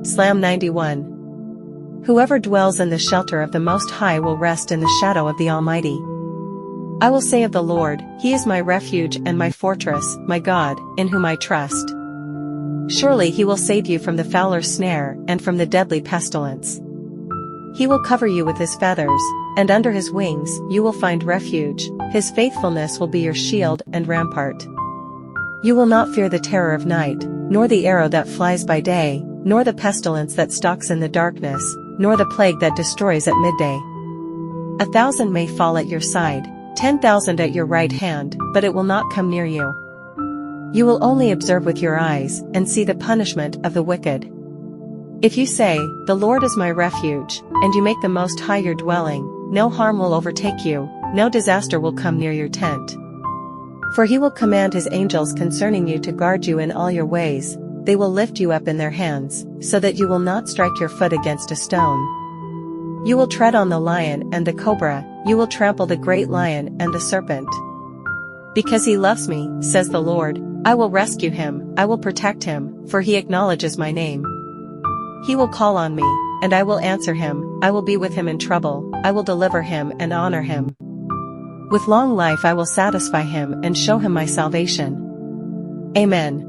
Psalm 91. Whoever dwells in the shelter of the Most High will rest in the shadow of the Almighty. I will say of the Lord, He is my refuge and my fortress, my God, in whom I trust. Surely He will save you from the fowler's snare and from the deadly pestilence. He will cover you with His feathers, and under His wings you will find refuge. His faithfulness will be your shield and rampart. You will not fear the terror of night, nor the arrow that flies by day, nor the pestilence that stalks in the darkness, nor the plague that destroys at midday. 1,000 may fall at your side, 10,000 at your right hand, but it will not come near you. You will only observe with your eyes and see the punishment of the wicked. If you say, "The Lord is my refuge," and you make the Most High your dwelling, no harm will overtake you, no disaster will come near your tent. For He will command His angels concerning you to guard you in all your ways. They will lift you up in their hands, so that you will not strike your foot against a stone. You will tread on the lion and the cobra, you will trample the great lion and the serpent. Because He loves me, says the Lord, I will rescue him, I will protect him, for he acknowledges my name. He will call on me, and I will answer him, I will be with him in trouble, I will deliver him and honor him. With long life I will satisfy him and show him my salvation. Amen.